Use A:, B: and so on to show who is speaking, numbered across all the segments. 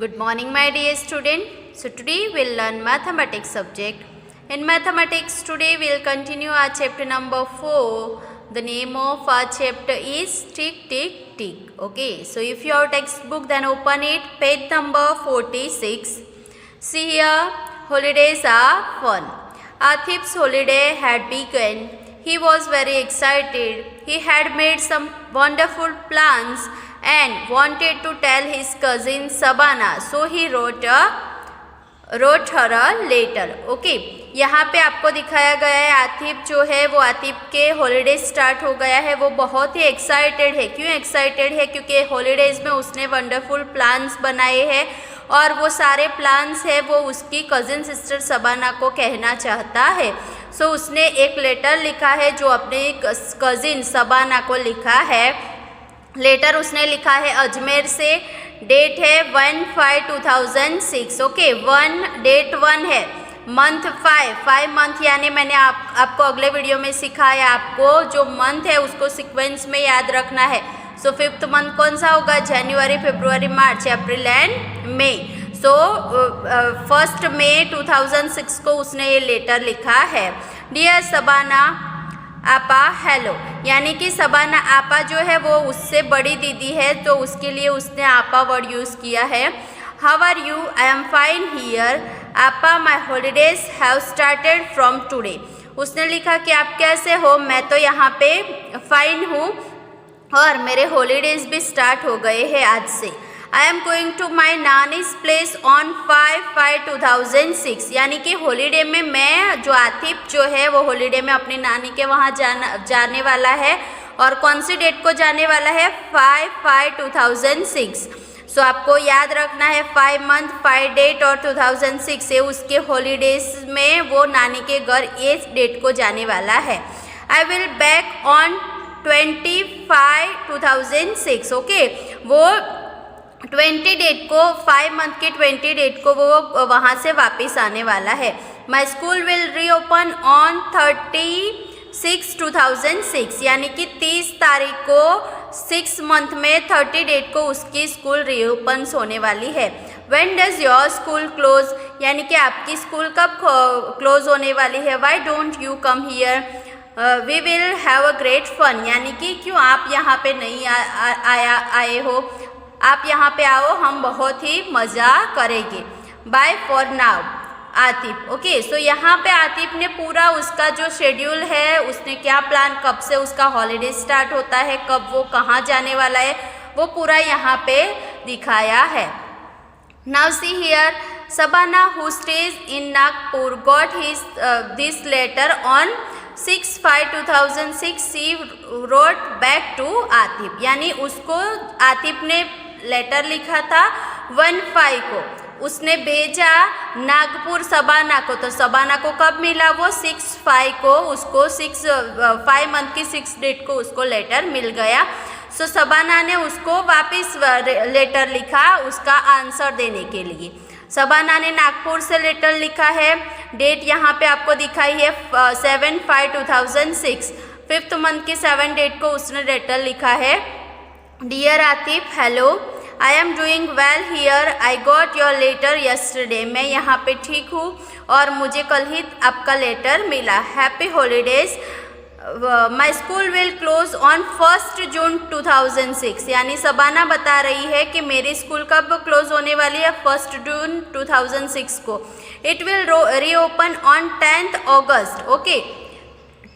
A: Good morning, my dear student. So today we'll learn mathematics subject. In mathematics today we'll continue our chapter number 4. The name of our chapter is Tick Tick Tick. Okay, so if your textbook, then open it, page number 46. See here, holidays are fun. Atif's holiday had begun. He was very excited. He had made some wonderful plans and wanted to tell his cousin Sabana. So he wrote her a letter. Okay, यहाँ पे आपको दिखाया गया है आतिफ जो है वो आतिफ के हॉलीडेज स्टार्ट हो गया है। वो बहुत ही एक्साइटेड है। क्यों एक्साइटेड है? क्योंकि हॉलीडेज में उसने वंडरफुल प्लान्स बनाए हैं और वो सारे प्लान्स है वो उसकी कज़िन सिस्टर सबाना को कहना चाहता है। सो उसने एक लेटर लिखा है जो अपने कज़िन सबाना को लिखा है। लेटर उसने लिखा है अजमेर से। डेट है 1/5/2006। ओके, डेट 1 है, मंथ 5 मंथ, यानी मैंने आपको अगले वीडियो में सिखाया आपको जो मंथ है उसको सीक्वेंस में याद रखना है। सो 5th मंथ कौन सा होगा? जनवरी, फरवरी, मार्च, अप्रैल एंड मई। सो 1 मई 2006 को उसने ये लेटर लिखा है। डियर सबाना आपा हेलो, यानी कि सबाना आपा जो है वो उससे बड़ी दीदी है तो उसके लिए उसने आपा वर्ड यूज़ किया है। How are you? I am fine here आपा, my holidays have started from today. उसने लिखा कि आप कैसे हो? मैं तो यहाँ पे फाइन हूँ और मेरे हॉलीडेज भी स्टार्ट हो गए हैं आज से। I am going to my nani's place on 5/5/2006, यानी कि हॉलीडे में मैं जो आतिफ जो है वो हॉलीडे में अपनी नानी के वहाँ जाने वाला है। और कौन सी डेट को जाने वाला है? 5/5/2006। सो आपको याद रखना है 5 मंथ 5 डेट और 2006 से उसके हॉलीडेज में वो नानी के घर इस डेट को जाने वाला है। I will back on 25/2006। Okay, वो 20 डेट को 5 मंथ के 20 डेट को वो वहाँ से वापस आने वाला है। My school will reopen on 30/6/2006, यानी कि 30 तारीख को 6 मंथ में 30 डेट को उसकी स्कूल रीओपन होने वाली है। When does your school close, यानी कि आपकी स्कूल कब क्लोज होने वाली है। Why don't you come here, we will have a great fun, यानी कि क्यों आप यहाँ पे नहीं आए हो, आप यहाँ पे आओ, हम बहुत ही मज़ा करेंगे। Bye for now Atif. Okay, so यहाँ पे आतिफ ने पूरा उसका जो शेड्यूल है, उसने क्या प्लान, कब से उसका हॉलीडे स्टार्ट होता है, कब वो कहाँ जाने वाला है, वो पूरा यहाँ पे दिखाया है। Now see here, Sabana who stays in Nagpur got this letter on 6/5/2006। She wrote back to Atif, यानी उसको आतिफ ने लेटर लिखा था 1/5 को, उसने भेजा नागपुर सबाना को। तो सबाना को कब मिला? वो 6/5 को, उसको 5 मंथ की 6 डेट को उसको लेटर मिल गया। सो सबाना ने उसको वापस लेटर लिखा उसका आंसर देने के लिए। सबाना ने नागपुर से लेटर लिखा है। डेट यहाँ पे आपको दिखाई है 7/5/2006। 5th मंथ की 7 डेट को उसने लेटर लिखा है। Dear Atif hello, I am doing well here, I got your letter yesterday, मैं यहाँ पे ठीक हूँ और मुझे कल ही आपका लेटर मिला। Happy holidays, my school will close on 1 जून 2006, यानी सबाना बता रही है कि मेरी स्कूल कब क्लोज होने वाली है? 1 जून 2006 को। It will reopen on 10th August. Okay,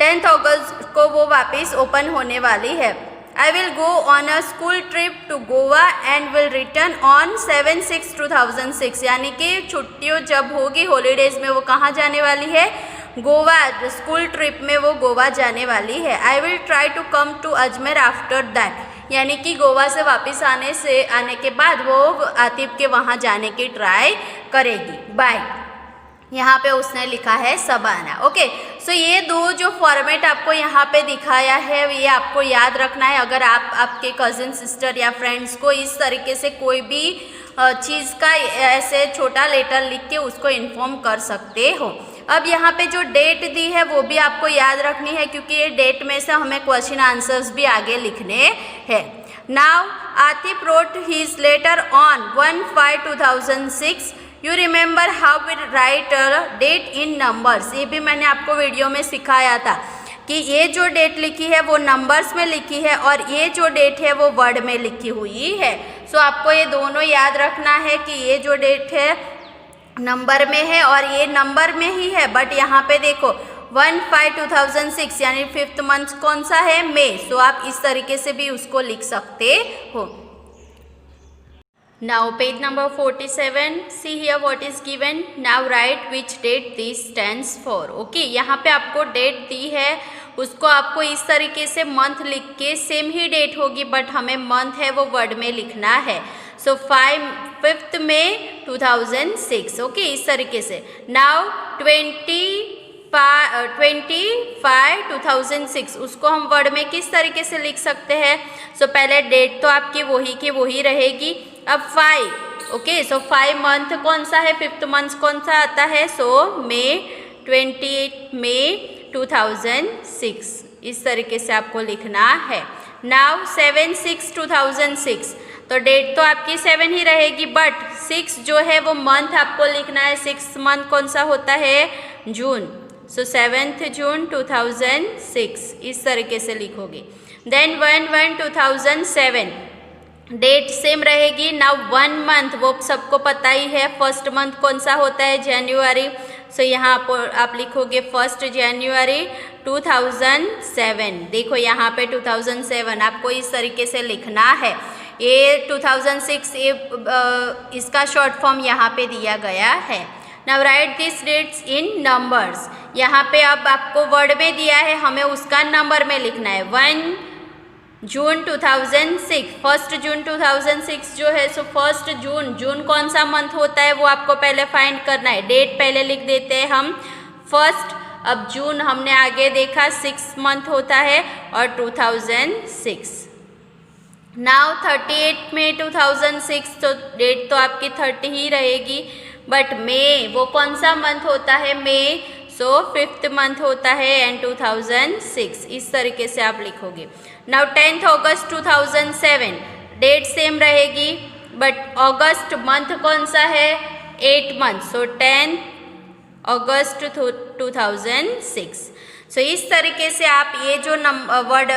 A: 10th अगस्त को वो वापस ओपन होने वाली है। I will go on a school trip to Goa and will return on 7/6/2006, यानी कि छुट्टियों जब होगी हॉलीडेज में वो कहाँ जाने वाली है? गोवा, स्कूल ट्रिप में वो गोवा जाने वाली है। I will try to come to Ajmer after that, यानी कि गोवा से वापस आने के बाद वो आतिफ के वहाँ जाने की ट्राई करेगी। बाय, यहाँ पे उसने लिखा है सबाना। ओके, सो ये दो जो फॉर्मेट आपको यहाँ पे दिखाया है ये आपको याद रखना है। अगर आप आपके कज़िन सिस्टर या फ्रेंड्स को इस तरीके से कोई भी चीज़ का ऐसे छोटा लेटर लिख के उसको इन्फॉर्म कर सकते हो। अब यहाँ पे जो डेट दी है वो भी आपको याद रखनी है क्योंकि ये डेट में से हमें क्वेश्चन आंसर्स भी आगे लिखने हैं। Now Atif wrote his letter on 1/5/2006. You remember how we write a date in numbers. ये भी मैंने आपको वीडियो में सिखाया था कि ये जो डेट लिखी है वो नंबर्स में लिखी है और ये जो डेट है वो वर्ड में लिखी हुई है। सो आपको ये दोनों याद रखना है कि ये जो डेट है नंबर में है और ये नंबर में ही है, बट यहाँ पे देखो 1/5/2006 यानी 5th मंथ कौन सा है, मई। सो आप इस तरीके से भी उसको लिख सकते हो। Now page number 47, see here what is given. Now write which date this stands for. Okay, यहाँ पे आपको डेट दी है, उसको आपको इस तरीके से मंथ लिख के, सेम ही डेट होगी बट हमें मंथ है वो वर्ड में लिखना है। सो 5th May 2006। ओके, इस तरीके से। नाउ 25/2006 उसको हम वर्ड में किस तरीके से लिख सकते हैं। सो पहले डेट तो आपकी वही की वही रहेगी। अब 5, ओके, सो 5 मंथ कौन सा है, 5th मंथ कौन सा आता है, सो मई 28 मई 2006 इस तरीके से आपको लिखना है। नाउ 7/6/2006 तो डेट तो आपकी 7 ही रहेगी बट 6 जो है वो मंथ आपको लिखना है। 6th मंथ कौन सा होता है, जून। सो 7th जून 2006 इस तरीके से लिखोगे। देन 1/1/2007 डेट सेम रहेगी। नाउ 1 मंथ वो सबको पता ही है, फर्स्ट मंथ कौन सा होता है, जनवरी। सो यहाँ आप लिखोगे 1 जनवरी 2007। देखो यहाँ पे 2007 आपको इस तरीके से लिखना है। ये 2006 ये इसका शॉर्ट फॉर्म यहाँ पे दिया गया है। Now write this dates in numbers. यहाँ पे अब आपको वर्ड में दिया है, हमें उसका नंबर में लिखना है। 1 जून 2006, 1 जून 2006 जो है, सो 1 जून, जून कौन सा मंथ होता है वो आपको पहले फाइंड करना है। डेट पहले लिख देते हैं हम 1, अब जून हमने आगे देखा 6 मंथ होता है और 2006। नाउ 38 मई 2006 तो डेट तो आपकी 30 ही रहेगी बट मई वो कौन सा मंथ होता है, मई, सो 5th मंथ होता है एंड 2006 इस तरीके से आप लिखोगे। नाउ 10th अगस्त 2007 डेट सेम रहेगी बट अगस्त मंथ कौन सा है, 8 मंथ, सो 10th अगस्त 2006। सो इस तरीके से आप ये जो वर्ड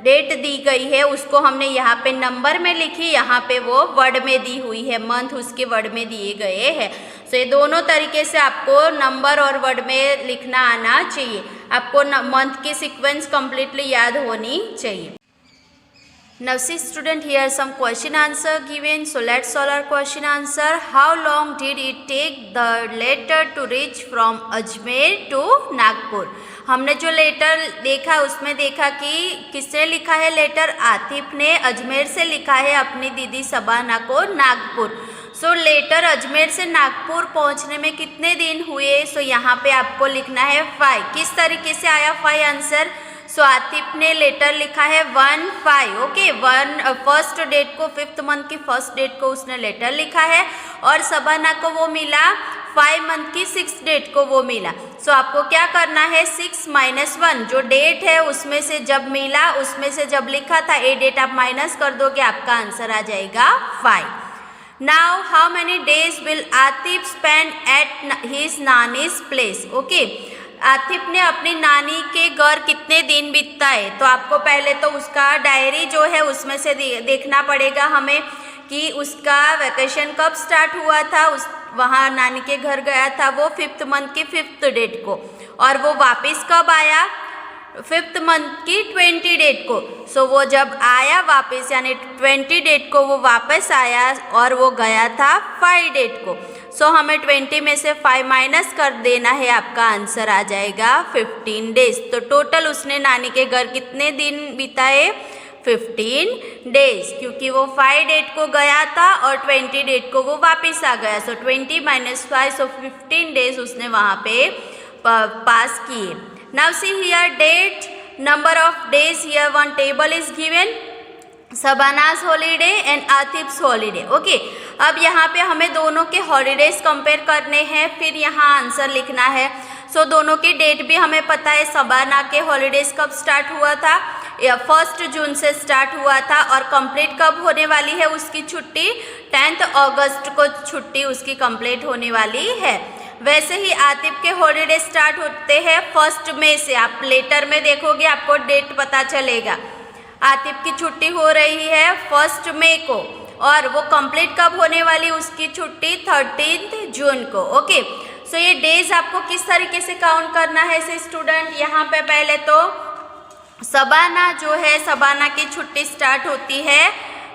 A: डेट दी गई है उसको हमने यहाँ पे नंबर में लिखी, यहाँ पे वो वर्ड में दी हुई है, मंथ उसके वर्ड में दिए गए हैं। सो ये दोनों तरीके से आपको नंबर और वर्ड में लिखना आना चाहिए। आपको मंथ की सीक्वेंस कम्प्लीटली याद होनी चाहिए। Now see student, here some question answer given. So let's solve our question answer. How long did it take the letter to reach from Ajmer to Nagpur? हमने जो लेटर देखा उसमें देखा कि किसने लिखा है लेटर, आतिफ ने अजमेर से लिखा है अपनी दीदी सबाना को नागपुर। सो लेटर अजमेर से नागपुर पहुंचने में कितने दिन हुए, सो यहाँ पे आपको लिखना है 5। किस तरीके से आया 5 आंसर, सो आतिफ ने लेटर लिखा है 1/5, ओके, 1 डेट को 5th मंथ की 1st डेट को उसने लेटर लिखा है और सबाना को वो मिला 5 मंथ की 6th डेट को वो मिला। सो आपको क्या करना है, 6 - 1 जो डेट है उसमें से जब मिला उसमें से जब लिखा था ये डेट आप माइनस कर दोगे, आपका आंसर आ जाएगा 5। Now how many days will Atif spend at his nannies place, okay, Atif ने अपनी नानी के घर कितने दिन बिताए। तो आपको पहले तो उसका डायरी जो है उसमें से देखना पड़ेगा हमें कि उसका वैकेशन कब स्टार्ट हुआ था, उस वहाँ नानी के घर गया था वो 5th मंथ की 5th डेट को और वो वापस कब आया, 5th मंथ की 20 डेट को। सो वो जब आया वापस यानी 20 डेट को वो वापस आया और वो गया था 5 डेट को। सो हमें 20 में से 5 माइनस कर देना है, आपका आंसर आ जाएगा 15 डेज। तो टोटल उसने नानी के घर कितने दिन बिताए, 15 डेज, क्योंकि वो 5 डेट को गया था और 20 डेट को वो वापस आ गया। सो 20 - 5, सो 15 डेज उसने वहाँ पे पास किए। Now see here date, number of days, here one table is given, Shabana's holiday and Atif's holiday, okay. अब यहाँ पे हमें दोनों के हॉलीडेज कंपेयर करने हैं, फिर यहाँ आंसर लिखना है। सो दोनों की डेट भी हमें पता है, सबाना के हॉलीडेज कब स्टार्ट हुआ था, 1 जून से स्टार्ट हुआ था और कंप्लीट कब होने वाली है उसकी छुट्टी, 10 अगस्त को छुट्टी उसकी कंप्लीट होने वाली है। वैसे ही आतिफ के हॉलीडे स्टार्ट होते हैं 1 मई से। आप लेटर में देखोगे आपको डेट पता चलेगा। आतिफ की छुट्टी हो रही है 1 मई को और वो कंप्लीट कब होने वाली उसकी छुट्टी 13 जून को। ओके, सो ये डेज आपको किस तरीके से काउंट करना है से स्टूडेंट, यहाँ पे पहले तो शबाना जो है, शबाना की छुट्टी स्टार्ट होती है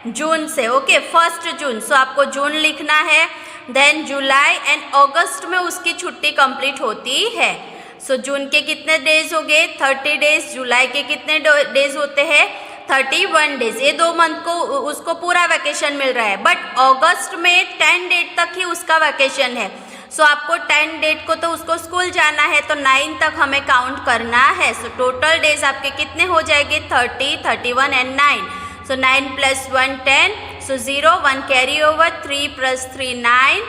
A: जून से। ओके, 1 जून, सो आपको जून लिखना है। देन जुलाई एंड अगस्त में उसकी छुट्टी कंप्लीट होती है। सो जून के कितने डेज हो गए 30 डेज, जुलाई के कितने डेज होते हैं 31 डेज। ये 2 मंथ को उसको पूरा वैकेशन मिल रहा है, बट अगस्त में 10 डेट तक ही उसका वैकेशन है। सो आपको 10 डेट को तो उसको स्कूल जाना है, तो 9 तक हमें काउंट करना है। सो टोटल डेज आपके कितने हो जाएंगे 30, 31 and 9। So 9 + 1 10, so 0 1 carry over, 3 + 3 9,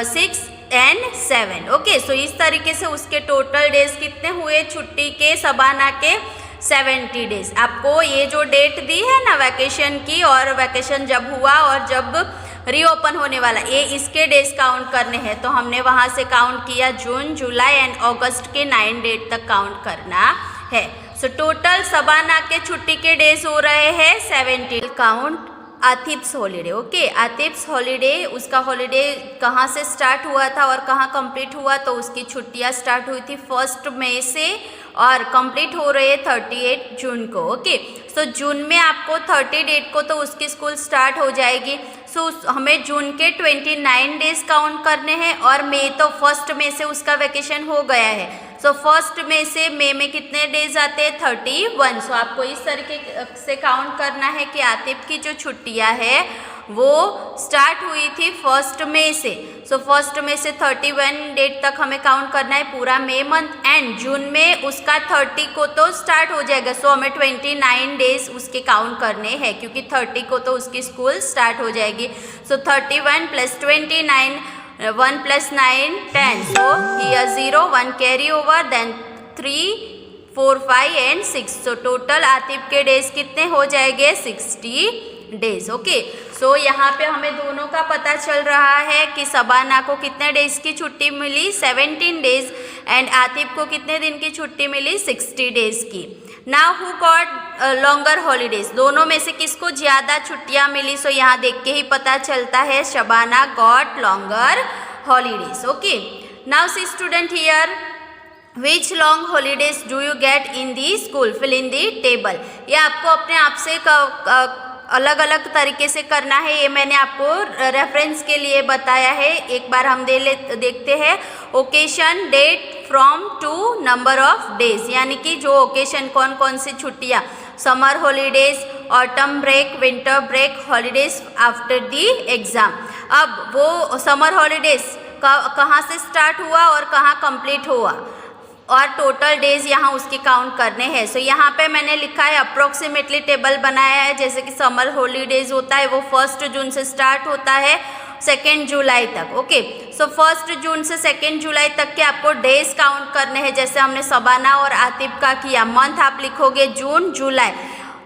A: 6 and 7। Okay, so इस तरीके से उसके टोटल डेज कितने हुए छुट्टी के, शबाना के 70 डेज। आपको ये जो डेट दी है ना वैकेशन की, और वैकेशन जब हुआ और जब रीओपन होने वाला, ये इसके डेज काउंट करने हैं। तो हमने वहाँ से काउंट किया जून, जुलाई एंड अगस्त के 9 डेट तक काउंट करना है। सो टोटल शबाना के छुट्टी के डेज हो रहे हैं 70। Count Atif's holiday. Okay, Atif's holiday, उसका हॉलीडे कहाँ से स्टार्ट हुआ था और कहाँ कंप्लीट हुआ, तो उसकी छुट्टियाँ स्टार्ट हुई थी 1 मई से और कंप्लीट हो रहे हैं 38 जून को। ओके, सो जून में आपको 30 डेट को तो उसकी स्कूल स्टार्ट हो जाएगी। सो हमें जून के 29 डेज काउंट करने हैं और मई तो 1 मई से उसका वैकेशन हो गया है। सो 1 मई से मई में कितने डेज आते हैं 31। सो आपको इस तरीके से काउंट करना है कि आतिफ की जो छुट्टियां है वो स्टार्ट हुई थी 1 मई से। सो 1 मई से 31 डेट तक हमें काउंट करना है पूरा मई मंथ, एंड जून में उसका 30 को तो स्टार्ट हो जाएगा। सो हमें 29 डेज उसके काउंट करने हैं क्योंकि 30 को तो उसकी स्कूल स्टार्ट हो जाएगी। सो 31 + 29, 1 + 9 10, so here 0 1 carry over, then 3 4 5 and 6। so total Atif के डेज कितने हो जाएंगे 60 डेज। ओके, सो यहाँ पे हमें दोनों का पता चल रहा है कि शबाना को कितने डेज की छुट्टी मिली 17 डेज, एंड आतिफ को कितने दिन की छुट्टी मिली 60 डेज की। Now who got longer holidays, दोनों में से किसको ज़्यादा छुट्टियाँ मिली, सो यहाँ देख के ही पता चलता है Shabana got longer holidays. Okay, now see student here, which long holidays do you get in the school, fill in the table. ये आपको अपने आप से अलग अलग तरीके से करना है, ये मैंने आपको रेफरेंस के लिए बताया है। एक बार हम देखते हैं occasion, date, from, to, number of days, यानी कि जो ओकेशन कौन कौन सी छुट्टियाँ, summer holidays, autumn break, winter break, holidays after the exam. अब वो समर हॉलीडेज कहाँ से स्टार्ट हुआ और कहाँ कंप्लीट हुआ और टोटल डेज यहाँ उसके काउंट करने हैं। सो यहाँ पे मैंने लिखा है अप्रोक्सीमेटली टेबल बनाया है, जैसे कि समर हॉलीडेज होता है वो 1 जून से स्टार्ट होता है 2 जुलाई तक। ओके, सो 1 जून से 2 जुलाई तक के आपको डेज काउंट करने हैं, जैसे हमने शबाना और आतिफ का किया। मंथ आप लिखोगे जून, जुलाई,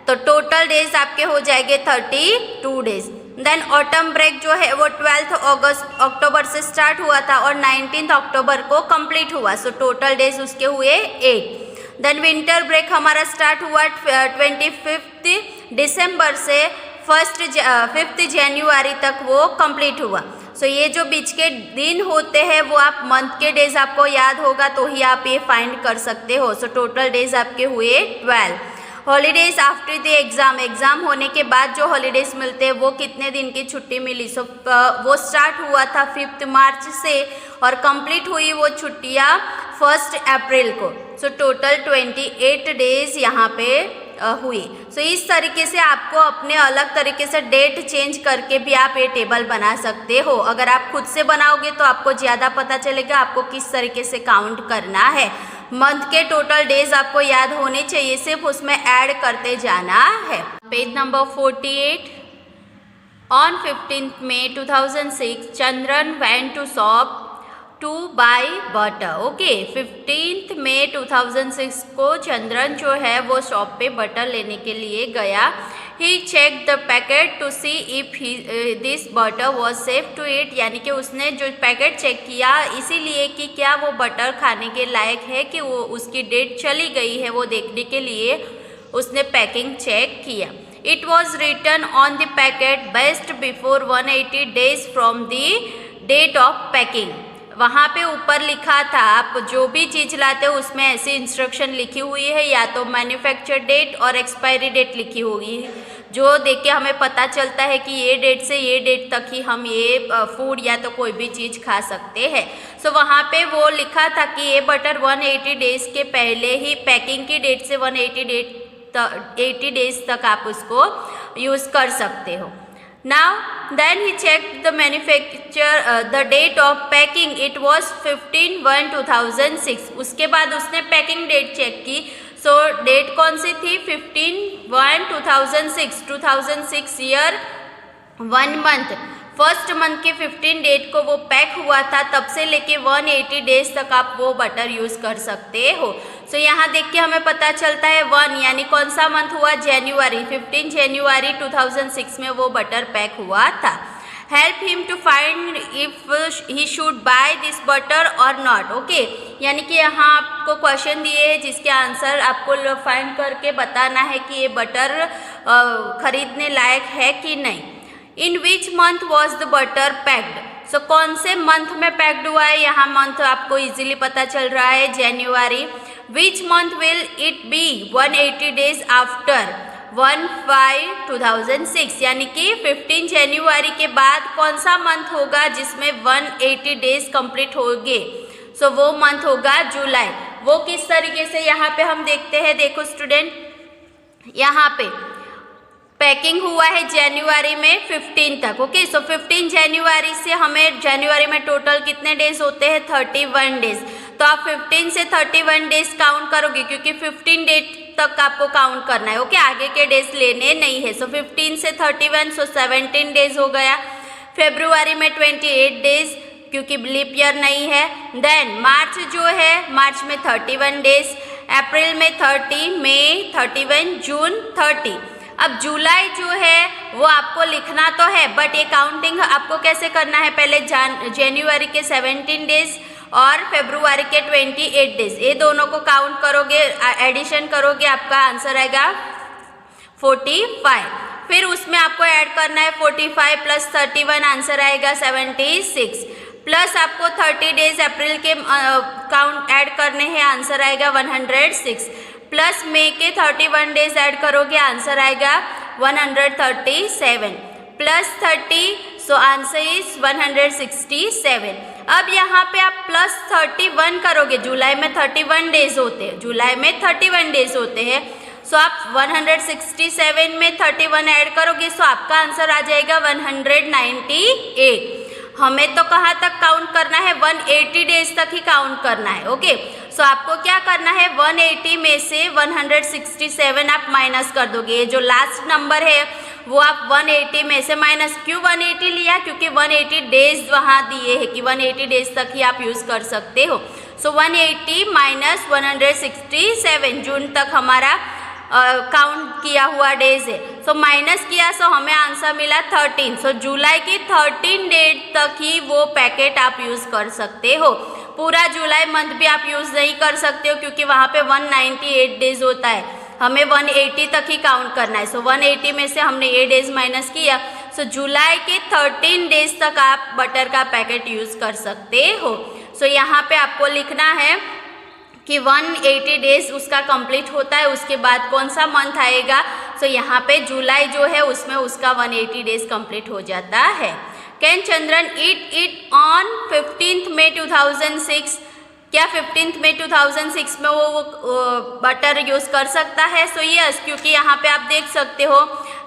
A: तो टोटल डेज आपके हो जाएंगे 32 डेज। देन ऑटम ब्रेक जो है वो 12 अक्टूबर से स्टार्ट हुआ था और 19 अक्टूबर को कंप्लीट हुआ। सो टोटल डेज उसके हुए 8। देन विंटर ब्रेक हमारा स्टार्ट हुआ 25 दिसंबर से 5 जनवरी तक वो कंप्लीट हुआ। सो ये जो बीच के दिन होते हैं वो आप मंथ के डेज आपको याद होगा तो ही आप ये फाइंड कर सकते हो। सो टोटल डेज आपके हुए 12। Holidays after the exam, exam होने के बाद जो हॉलीडेज मिलते हैं वो कितने दिन की छुट्टी मिली। सो वो स्टार्ट हुआ था 5 मार्च से और कंप्लीट हुई वो छुट्टियाँ 1 अप्रैल को। सो टोटल 28 डेज यहाँ पे हुई। सो इस तरीके से आपको अपने अलग तरीके से डेट चेंज करके भी आप ये टेबल बना सकते हो। अगर आप खुद से बनाओगे तो आपको ज़्यादा पता चलेगा आपको किस तरीके से काउंट करना है। मंथ के टोटल डेज आपको याद होने चाहिए, सिर्फ उसमें ऐड करते जाना है। Page number 48। On 15th May 2006 Chandran went to shop two by butter. Okay, 15 मई 2006 को चंद्रन जो है वो शॉप पे बटर लेने के लिए गया। He check the packet to see if this butter was safe to eat, यानी कि उसने जो पैकेट चेक किया इसीलिए कि क्या वो बटर खाने के लायक है कि वो उसकी डेट चली गई है, वो देखने के लिए उसने पैकिंग चेक किया। It was written on the packet best before 180 days from the date of packing. वहाँ पे ऊपर लिखा था, आप जो भी चीज़ लाते हो उसमें ऐसी इंस्ट्रक्शन लिखी हुई है, या तो मैन्युफैक्चर डेट और एक्सपायरी डेट लिखी होगी, जो देख के हमें पता चलता है कि ये डेट से ये डेट तक ही हम ये फूड या तो कोई भी चीज़ खा सकते हैं। सो वहाँ पे वो लिखा था कि ये बटर 180 डेज़ के पहले ही, पैकिंग की डेट से 180 डेज तक आप उसको यूज़ कर सकते हो। Now then he checked the the date of packing. It was 15/1/2006. उसके बाद उसने पैकिंग डेट चेक की। सो डेट कौन सी थी? 15/1/2006। 2006 ईयर 1 मंथ, फर्स्ट मंथ के 15 डेट को वो पैक हुआ था, तब से लेके 180 डेज तक आप वो बटर यूज़ कर सकते हो। सो यहाँ देख के हमें पता चलता है 1 यानी कौन सा मंथ हुआ? जनवरी। 15 जनवरी 2006 में वो बटर पैक हुआ था। Help him to find if he should buy this butter और नॉट। ओके, यानी कि यहाँ आपको क्वेश्चन दिए हैं जिसके आंसर आपको फाइंड करके बताना है कि ये बटर खरीदने लायक है कि नहीं। In which month was the butter packed? So कौन से मंथ में पैक्ड हुआ है? यहाँ मंथ आपको इजीली पता चल रहा है, जनवरी। Which month will it be 180 days after? 1/5/2006, यानी कि 15 जनवरी के बाद कौन सा मंथ होगा जिसमें 180 डेज कंप्लीट होंगे? सो वो मंथ होगा जुलाई। वो किस तरीके से यहाँ पे हम देखते हैं, देखो स्टूडेंट, यहाँ पे पैकिंग हुआ है जनवरी में 15 तक। ओके, सो 15 जनवरी से हमें जनवरी में टोटल कितने डेज होते हैं? 31 डेज। तो आप 15 से 31 डेज काउंट करोगे, क्योंकि 15 डेट तक आपको काउंट करना है। ओके, आगे के डेज लेने नहीं है। सो 15 से 31, सो 17 डेज हो गया। फेब्रुआरी में 28 डेज, क्योंकि लीप ईयर नहीं है। देन मार्च जो है, मार्च में 31 डेज, अप्रैल में 30, मई 31, जून 30। अब जुलाई जो है वो आपको लिखना तो है, बट ये काउंटिंग आपको कैसे करना है? पहले जनवरी के 17 डेज और फरवरी के 28 डेज, ये दोनों को काउंट करोगे, एडिशन करोगे, आपका आंसर आएगा 45। फिर उसमें आपको ऐड करना है 45 + 31, आंसर आएगा 76। प्लस आपको 30 डेज अप्रैल के काउंट ऐड करने हैं, आंसर आएगा 106। प्लस मई के 31 डेज ऐड करोगे, आंसर आएगा 137। Plus 30, so answer is 167। अब यहाँ पे आप प्लस 31 करोगे, जुलाई में 31 डेज होते हैं, जुलाई में 31 डेज होते हैं। सो आप 167 में 31 ऐड करोगे, सो आपका आंसर आ जाएगा 198। हमें तो कहाँ तक काउंट करना है? 180 डेज तक ही काउंट करना है। ओके, सो आपको क्या करना है? 180 में से 167 आप माइनस कर दोगे। ये जो लास्ट नंबर है वो आप 180 में से माइनस, क्यों 180 लिया? क्योंकि 180 डेज वहाँ दिए हैं कि 180 डेज तक ही आप यूज़ कर सकते हो। सो 180 माइनस 167 जून तक हमारा काउंट किया हुआ डेज है। सो माइनस किया, सो हमें आंसर मिला 13। सो जुलाई की 13 डेट तक ही वो पैकेट आप यूज़ कर सकते हो। पूरा जुलाई मंथ भी आप यूज़ नहीं कर सकते हो, क्योंकि वहाँ पे 198 डेज होता है, हमें 180 तक ही काउंट करना है। सो 180 में से हमने ये डेज माइनस किया, सो जुलाई के 13 डेज तक आप बटर का पैकेट यूज़ कर सकते हो। सो यहाँ पे आपको लिखना है कि 180 डेज उसका कंप्लीट होता है, उसके बाद कौन सा मंथ आएगा? सो यहाँ पे जुलाई जो है उसमें उसका 180 डेज कंप्लीट हो जाता है। Can Chandran eat it on 15 मई 2006? क्या 15 मई 2006 में वो बटर यूज़ कर सकता है? सो यस, क्योंकि यहाँ पे आप देख सकते हो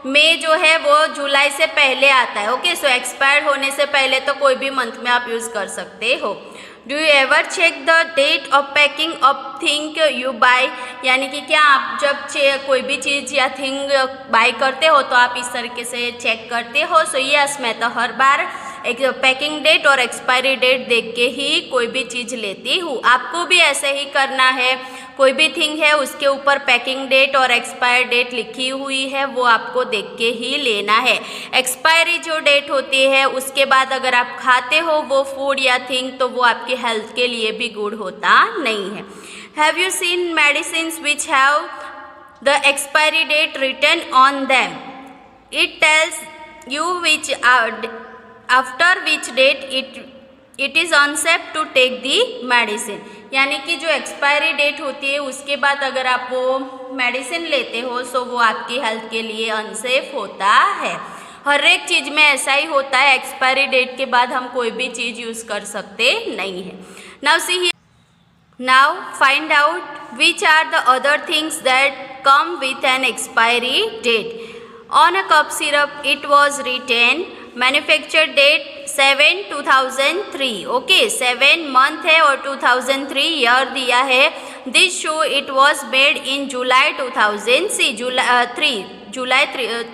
A: मई जो है वो जुलाई से पहले आता है। ओके, सो एक्सपायर होने से पहले तो कोई भी मंथ में आप यूज़ कर सकते हो। Do you ever check the date of packing of thing you buy? यानी कि क्या आप जब कोई भी चीज़ या थिंग बाय करते हो तो आप इस तरीके से चेक करते हो? सो यस, मैं तो हर बार एक पैकिंग डेट और एक्सपायरी डेट देख के ही कोई भी चीज़ लेती हूँ। आपको भी ऐसे ही करना है। कोई भी थिंग है उसके ऊपर पैकिंग डेट और एक्सपायर डेट लिखी हुई है वो आपको देख के ही लेना है। एक्सपायरी जो डेट होती है उसके बाद अगर आप खाते हो वो फूड या थिंग तो वो आपकी हेल्थ के लिए भी गुड होता नहीं है। Have you seen medicines which have the expiry date written on them? It tells you which after which date it is unsafe to take the medicine. यानी कि जो एक्सपायरी डेट होती है उसके बाद अगर आप वो मेडिसिन लेते हो सो वो आपकी हेल्थ के लिए अनसेफ होता है। हर एक चीज़ में ऐसा ही होता है, एक्सपायरी डेट के बाद हम कोई भी चीज़ यूज़ कर सकते नहीं है। Now see here, now find out which are the other things that come with an expiry date. On a cup syrup it was written manufacture date 7/2003। Okay, 7 month है और 2003 ईयर दिया है। This show it was made in July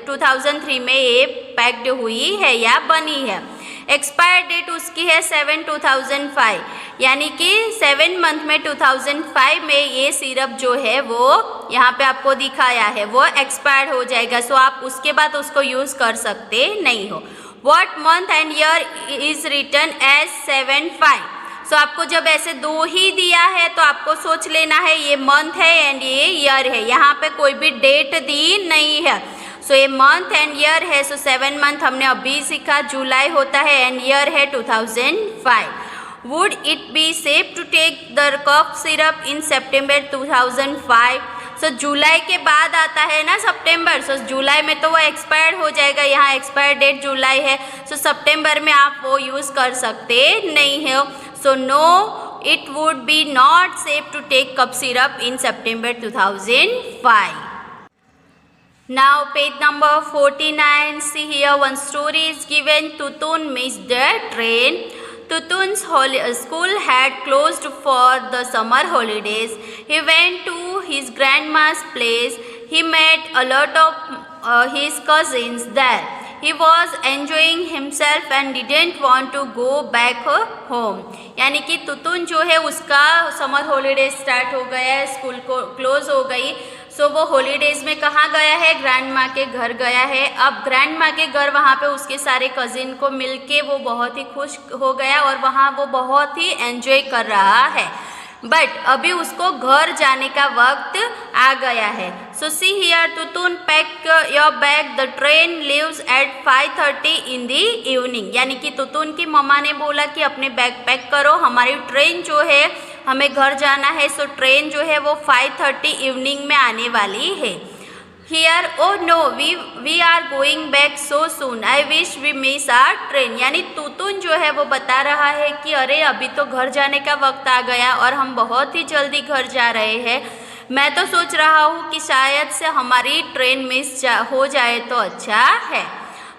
A: 2003 में ये packed हुई है या बनी है। एक्सपायर डेट उसकी है 7/2005, यानी कि 7 मंथ में 2005 में ये सिरप जो है वो यहाँ पे आपको दिखाया है वो एक्सपायर्ड हो जाएगा। सो आप उसके बाद उसको यूज़ कर सकते नहीं हो। What month and year is written as 7/5? सो आपको जब ऐसे दो ही दिया है तो आपको सोच लेना है ये मंथ है एंड ये ईयर है। यहाँ पे कोई भी डेट दी नहीं है। सो ये मंथ एंड ईयर है। सो 7 मंथ हमने अभी सीखा, जुलाई होता है एंड ईयर है 2005। Would it be safe to take the cough syrup in September 2005? सो जुलाई के बाद आता है ना सितंबर। सो जुलाई में तो वो एक्सपायर्ड हो जाएगा, यहाँ एक्सपायर डेट जुलाई है। सो सितंबर में आप वो यूज़ कर सकते नहीं हो। So no, it would be not safe to take cup syrup in September 2005। Now page number 49, see here one story is given. Tutun missed the train. Tutun's school had closed for the summer holidays. He went to his grandma's place. He met a lot of his cousins there. He was enjoying himself and didn't want to go back home. यानी कि तुतुन जो है उसका summer holiday start हो गया है, school को close हो गई। सो वो हॉलीडेज़ में कहाँ गया है? ग्रैंड माँ के घर गया है। अब ग्रैंड माँ के घर वहाँ पे उसके सारे कज़िन को मिलके वो बहुत ही खुश हो गया और वहाँ वो बहुत ही एंजॉय कर रहा है। बट अभी उसको घर जाने का वक्त आ गया है। So see here, Tutun pack your bag, the train leaves at 5:30 in the evening. यानी कि तुतुन की मम्मा ने बोला कि अपने बैग पैक करो, हमारी ट्रेन जो है हमें घर जाना है। सो ट्रेन जो है वो 5:30 इवनिंग में आने वाली है। Here, oh no, we are going back so soon, I wish we miss our train. यानी तुतुन जो है वो बता रहा है कि अरे अभी तो घर जाने का वक्त आ गया और हम बहुत ही जल्दी घर जा रहे हैं। मैं तो सोच रहा हूँ कि शायद से हमारी ट्रेन मिस हो जाए तो अच्छा है।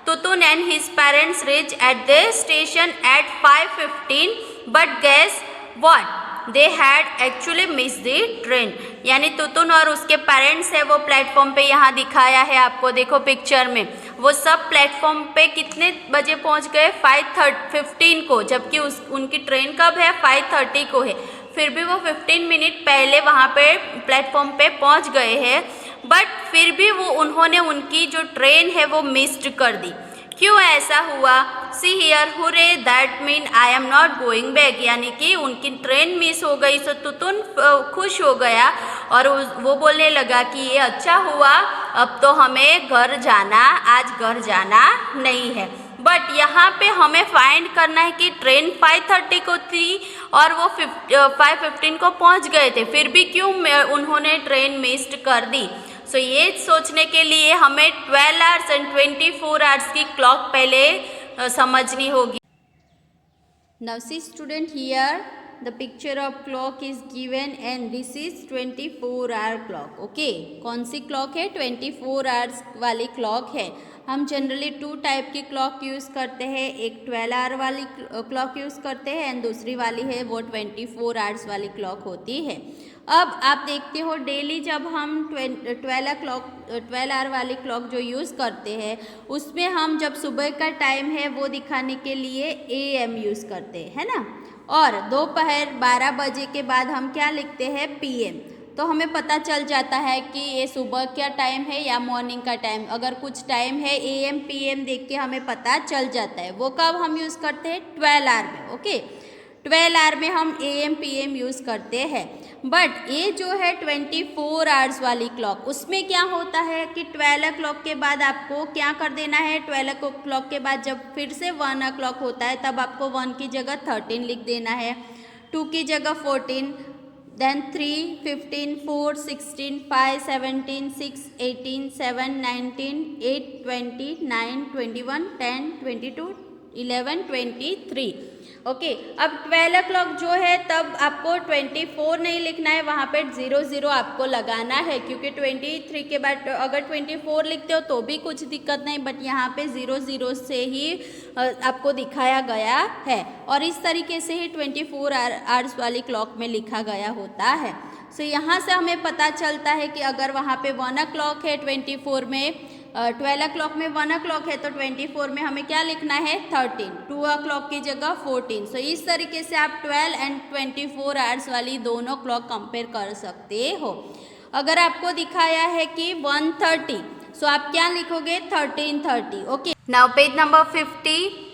A: Tutun and his parents reach at the station at 5:15, but guess what, they had actually miss the train. यानी तुतुन और उसके पेरेंट्स है वो प्लेटफॉर्म पे यहाँ दिखाया है आपको, देखो पिक्चर में। वो सब प्लेटफॉर्म पे कितने बजे पहुँच गए? 5:15 को, जबकि उनकी ट्रेन कब है? 5:30 को है। फिर भी वो 15 मिनट पहले वहाँ पे प्लेटफॉर्म पे पहुँच गए हैं, बट फिर भी वो उन्होंने उनकी जो ट्रेन है वो मिस्ड कर दी। क्यों ऐसा हुआ? See here, hurray, that mean I am not going back. यानी कि उनकी ट्रेन मिस हो गई। सो तुतुन खुश हो गया और वो बोलने लगा कि ये अच्छा हुआ, अब तो हमें घर जाना, आज घर जाना नहीं है। बट यहाँ पे हमें फाइंड करना है कि ट्रेन 5:30 को थी और वो 5:15 को पहुँच गए थे, फिर भी क्यों उन्होंने ट्रेन मिस्ड कर दी। सो ये सोचने के लिए हमें 12 आवर्स एंड 24 आवर्स की क्लॉक पहले समझनी होगी। Now see student, here the picture of clock is given and this is 24 hour clock. Okay, कौन सी क्लॉक है? 24 आवर्स वाली क्लॉक है। हम जनरली 2 टाइप की क्लॉक यूज़ करते हैं, एक 12 आवर वाली क्लॉक यूज़ करते हैं एंड दूसरी वाली है वो 24 आवर्स वाली क्लॉक होती है। अब आप देखते हो डेली जब हम 12 आवर वाली क्लॉक जो यूज़ करते हैं उसमें हम जब सुबह का टाइम है वो दिखाने के लिए AM यूज़ करते हैं, है ना, और दोपहर 12 बजे के बाद हम क्या लिखते हैं PM। तो हमें पता चल जाता है कि ये सुबह का टाइम है या मॉर्निंग का टाइम। अगर कुछ टाइम है AM PM देख के हमें पता चल जाता है। वो कब हम यूज़ करते हैं? 12 आवर में। ओके, 12 आवर में हम AM PM यूज़ करते हैं। बट ये जो है 24 आवर्स वाली क्लॉक, उसमें क्या होता है कि 12 o'clock के बाद आपको क्या कर देना है, 12 o'clock के बाद जब फिर से 1 o'clock होता है तब आपको 1 की जगह 13 लिख देना है, 2 की जगह 14, देन 3, 15, 4, 16, 5, 17, 6, 18, 7, 19, 8, 20, 9, 21, 10, 22, 11, 23। ओके, अब 12 o'clock जो है तब आपको 24 नहीं लिखना है, वहाँ पे 00 आपको लगाना है, क्योंकि 23 के बाद अगर 24 लिखते हो तो भी कुछ दिक्कत नहीं, बट यहाँ पे 00 से ही आपको दिखाया गया है और इस तरीके से ही 24 आवर्स वाली क्लॉक में लिखा गया होता है। सो यहाँ से हमें पता चलता है कि अगर वहाँ पे 1 o'clock है 24 में, 12 o'clock में 1 o'clock है तो 24 में हमें क्या लिखना है? 13, 2 o'clock की जगह 14। सो इस तरीके से आप 12 एंड 24 आवर्स वाली दोनों क्लॉक कंपेयर कर सकते हो। अगर आपको दिखाया है कि 1:30, सो आप क्या लिखोगे? 13:30। Okay, now page number 50।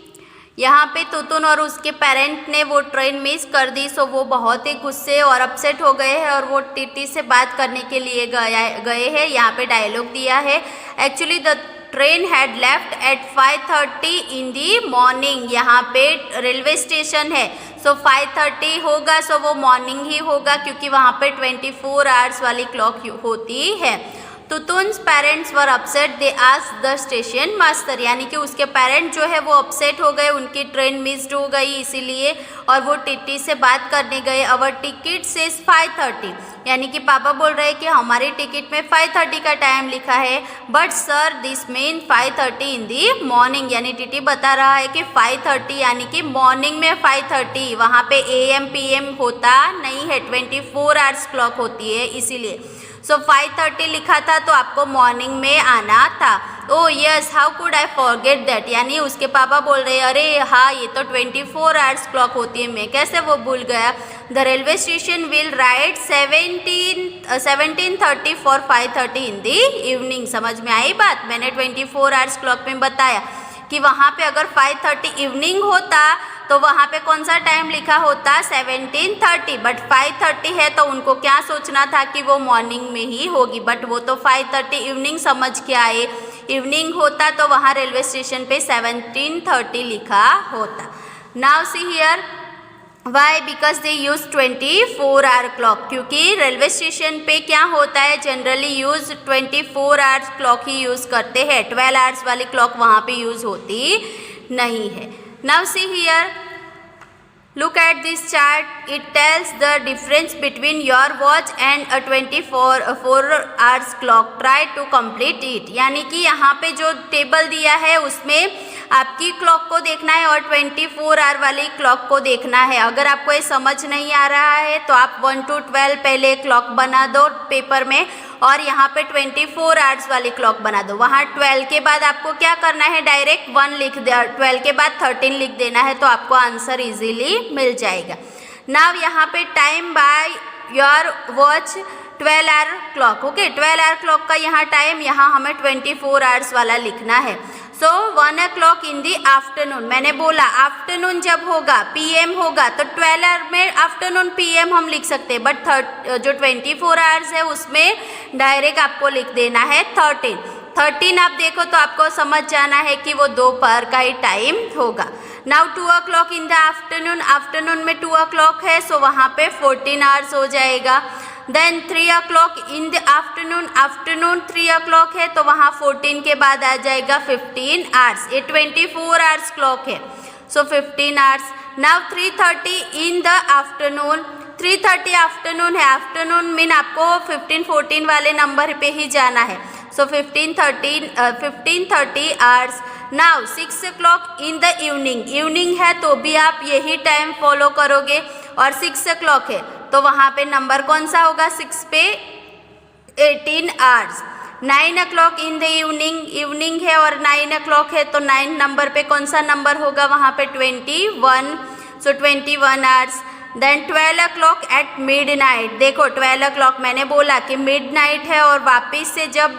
A: यहाँ पे तुतुन और उसके पेरेंट ने वो ट्रेन मिस कर दी, सो वो बहुत ही गुस्से और अपसेट हो गए हैं और वो टीटी से बात करने के लिए गए हैं। यहाँ पे डायलॉग दिया है, actually the train had left eight 5:30 in the morning. यहाँ पे रेलवे स्टेशन है, सो 5:30 होगा, सो वो मॉर्निंग ही होगा क्योंकि वहाँ पे 24 आवर्स वाली क्लॉक होती है। Tutun's parents were upset, they asked the station master, यानी कि उसके पेरेंट जो है वो अपसेट हो गए, उनकी ट्रेन मिस्ड हो गई इसीलिए, और वो टीटी से बात करने गए। अवर टिकट सेज 5:30, यानी कि पापा बोल रहे हैं कि हमारी टिकट में 5:30 का टाइम लिखा है, but sir this mean 5:30 in the morning, यानी टीटी बता रहा है कि 5:30 यानी कि मॉर्निंग में 5:30, वहाँ पे AM PM होता नहीं है, 24 आवर्स क्लॉक होती है इसीलिए। सो 5:30 लिखा था तो आपको मॉर्निंग में आना था। Oh yes, how could I forget that, यानी उसके पापा बोल रहे हैं अरे हाँ ये तो 24 आवर्स क्लॉक होती है, मैं कैसे वो भूल गया। The railway station will write 17:30 for 5:30 in the evening. समझ में आई बात? मैंने 24 आवर्स क्लॉक में बताया कि वहाँ पे अगर 5:30 इवनिंग होता तो वहाँ पे कौन सा टाइम लिखा होता? 17:30, बट 5:30 है तो उनको क्या सोचना था कि वो मॉर्निंग में ही होगी, बट वो तो 5:30 इवनिंग समझ के आए। इवनिंग होता तो वहाँ रेलवे स्टेशन पे 17:30 लिखा होता। Now see here, why? Because they use 24 hour clock, क्योंकि रेलवे स्टेशन पे क्या होता है जनरली यूज 24 आवर्स क्लॉक ही यूज़ करते हैं, 12 आवर्स वाली क्लॉक वहाँ पे यूज़ होती नहीं है। Now see here, look at this chart. It tells the difference between your watch and a 24 hours clock. Try to complete it. यानी कि यहाँ पे जो टेबल दिया है उसमें आपकी क्लॉक को देखना है और 24 आवर वाली क्लॉक को देखना है। अगर आपको ये समझ नहीं आ रहा है तो आप 1 to 12 पहले क्लॉक बना दो पेपर में और यहाँ पे 24 आवर्स वाली क्लॉक बना दो। वहाँ 12 के बाद आपको क्या करना है? डायरेक्ट 1 लिख दे, 12 के बाद 13 लिख देना है तो आपको आंसर इजीली मिल जाएगा। नाउ यहाँ पे time by your watch 12 hour clock. Okay, 12 hour clock का यहाँ टाइम, यहाँ हमें 24 आवर्स वाला लिखना है। सो 1 o'clock इन दी आफ्टरनून, मैंने बोला आफ्टरनून जब होगा PM होगा तो 12 आवर में आफ्टरनून PM हम लिख सकते हैं, बट जो 24 आवर्स है उसमें डायरेक्ट आपको लिख देना है 13 आप देखो तो आपको समझ जाना है कि वो दोपहर का ही टाइम होगा। Now 2 o'clock in the afternoon, afternoon में 2 o'clock है सो वहाँ पे 14 आवर्स हो जाएगा। Then 3 o'clock in the afternoon, afternoon 3 o'clock है तो वहाँ 14 के बाद आ जाएगा 15 आवर्स। ये 24 आवर्स क्लॉक है सो 15 hours. Now 3:30 in the afternoon, 3:30 afternoon है, आफ्टरनून मीन आपको 15 14 वाले नंबर पे ही जाना है। सो 15:30 hours. Now 6 o'clock in the evening है तो भी आप यही टाइम फॉलो करोगे, और 6 o'clock है तो वहाँ पे नंबर कौन सा होगा, 6 पे 18 hours. 9 o'clock in the evening है और 9 o'clock है तो 9 नंबर पे कौन सा नंबर होगा, वहाँ पे 21, so 21 hours. Then 12 o'clock at midnight, देखो 12 o'clock मैंने बोला कि मिड नाइट है, और वापस से जब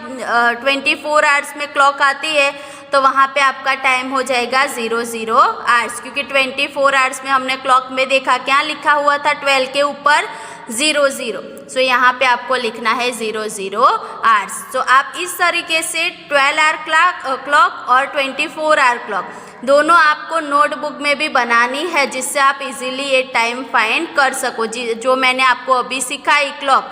A: 24 आवर्स में क्लॉक आती है तो वहाँ पे आपका टाइम हो जाएगा 00 आवर्स, क्योंकि 24 आवर्स में हमने क्लॉक में देखा क्या लिखा हुआ था, 12 के ऊपर 00, सो यहाँ पे आपको लिखना है 00 आवर्स। तो आप इस तरीके से 12 आवर क्लॉक और 24 आवर क्लॉक दोनों आपको नोटबुक में भी बनानी है, जिससे आप इजीली ये टाइम फाइंड कर सको। जो मैंने आपको अभी सिखाई क्लॉक,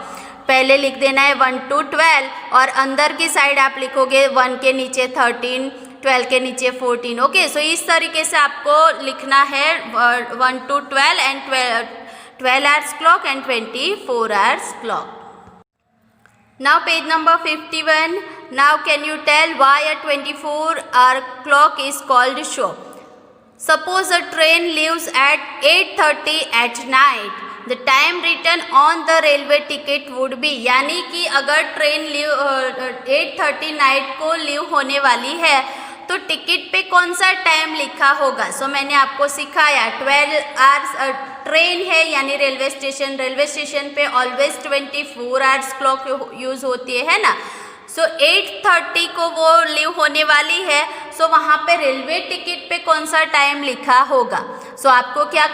A: पहले लिख देना है 1 to 12, और अंदर की साइड आप लिखोगे 1 के नीचे 13, 12 के नीचे 14। ओके, सो इस तरीके से आपको लिखना है 1 to 12 and 12 hours clock and 24 hours clock. Now page number 51. Now can you tell why a 24-hour clock is called show? Suppose a train leaves at 8:30 at night. The time written on the railway ticket would be, यानी कि अगर train 8:30 night को leave होने वाली है तो ticket पे कौन सा टाइम लिखा होगा। सो मैंने आपको सिखाया 12 आवर्स ट्रेन है, यानी रेलवे स्टेशन पे ऑलवेज 24 आवर्स क्लॉक यूज़ होती है ना। सो 8:30 को वो लीव होने वाली है, सो वहाँ पे रेलवे टिकट पे कौन सा टाइम लिखा होगा। सो आपको क्या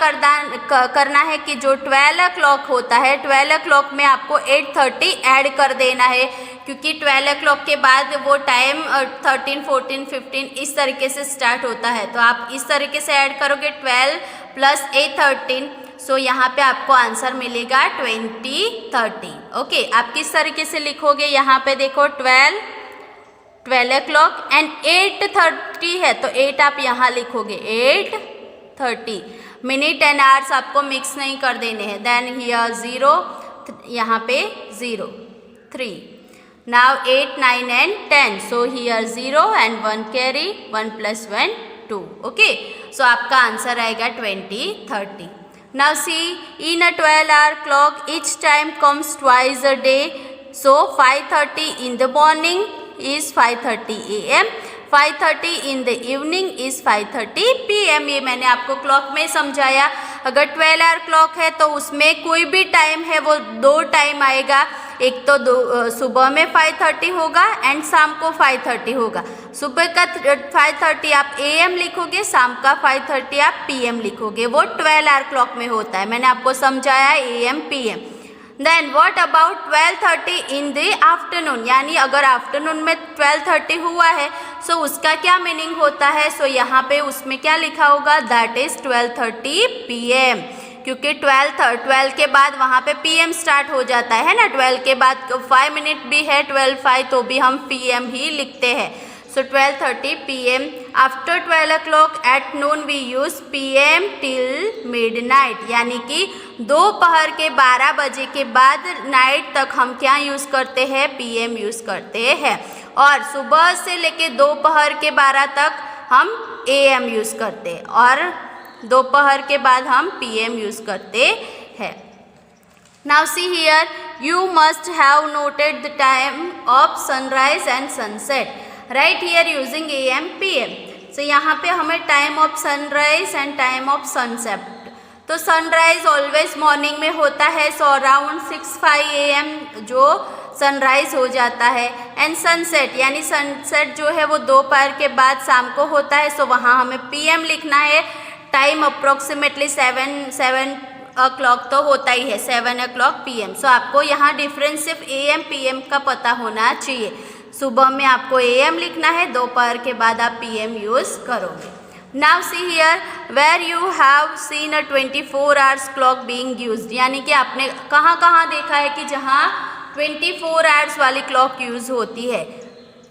A: करना है कि जो 12 o'clock होता है, 12 o'clock में आपको 8:30 ऐड कर देना है, क्योंकि 12 o'clock के बाद वो टाइम 13, 14, 15 इस तरीके से स्टार्ट होता है। तो आप इस तरीके से ऐड करोगे 12 + 8 13, सो यहाँ पे आपको आंसर मिलेगा 20:30। ओके, आप किस तरीके से लिखोगे, यहाँ पे देखो 12 o'clock एंड 8:30 है तो 8 आप यहाँ लिखोगे 8:30। मिनट एंड आवर्स आपको मिक्स नहीं कर देने हैं। देन हियर 0, यहाँ पे 0, 3। Now 8, 9 and 10, so here 0 and 1 carry, 1 + 1 2। Okay, so आपका आंसर आएगा 20:30। Now see, in a 12-hour clock, each time comes twice a day. So 5:30 in the morning is 5:30 a.m. 5:30 in the evening is 5:30 p.m. ये मैंने आपको clock में समझाया। अगर 12-hour clock है तो उसमें कोई भी टाइम है वो 2 टाइम आएगा, एक तो सुबह में 5:30 होगा एंड शाम को 5:30 होगा। सुबह का 5:30 आप AM लिखोगे, शाम का 5:30 आप PM लिखोगे, वो 12-hour क्लॉक में होता है। मैंने आपको समझाया AM PM। Then what about 12:30 in the afternoon, यानी अगर आफ्टरनून में 12:30 हुआ है सो उसका क्या मीनिंग होता है। सो यहाँ पे उसमें क्या लिखा होगा, दैट इज 12:30 PM, क्योंकि 12 के बाद वहाँ पे PM स्टार्ट हो जाता है ना। 12 के बाद 5 मिनट भी है, 12:05 तो भी हम PM ही लिखते हैं। सो 12:30 PM। After 12 o'clock at noon we use PM till midnight, यानी कि दोपहर के 12 बजे के बाद नाइट तक हम क्या यूज़ करते हैं, PM यूज़ करते हैं। और सुबह से लेके दोपहर के 12 तक हम AM यूज़ करते हैं, और दोपहर के बाद हम PM यूज़ करते हैं। Now see here, you must have noted the time of sunrise and sunset. Right here using AM PM. So यहाँ पे हमें time of sunrise and time of sunset, तो सनराइज ऑलवेज मॉर्निंग में होता है, so around 6-5 AM जो sunrise हो जाता है। एंड सनसेट, यानी सनसेट जो है वो दोपहर के बाद शाम को होता है, सो वहाँ हमें PM लिखना है। टाइम अप्रोक्सीमेटली 7 o'clock तो होता ही है, 7 o'clock PM। सो आपको यहाँ डिफरेंस सिर्फ AM PM का पता होना चाहिए। सुबह में आपको AM लिखना है, दोपहर के बाद आप PM यूज़ करोगे। Now see here where you have seen a 24 hours clock being used, यानी कि आपने कहाँ कहाँ देखा है कि जहाँ 24 hours वाली क्लॉक यूज़ होती है।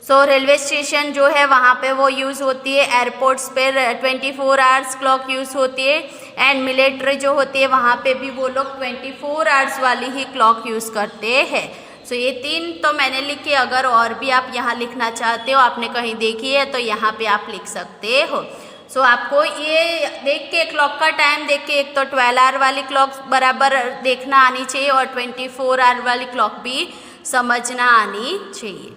A: सो रेलवे स्टेशन जो है वहाँ पे वो यूज़ होती है, एयरपोर्ट्स पे 24 hours क्लॉक यूज़ होती है, एंड मिलिट्री जो होती है वहाँ पे भी वो लोग 24 hours वाली ही क्लॉक यूज़ करते हैं। सो ये 3 तो मैंने लिखे, अगर और भी आप यहाँ लिखना चाहते हो, आपने कहीं देखी है तो यहाँ पे आप लिख सकते हो। सो आपको ये देख के क्लॉक का टाइम देख के एक तो 12 आवर वाली क्लॉक बराबर देखना आनी चाहिए और 24 आवर वाली क्लॉक भी समझना आनी चाहिए।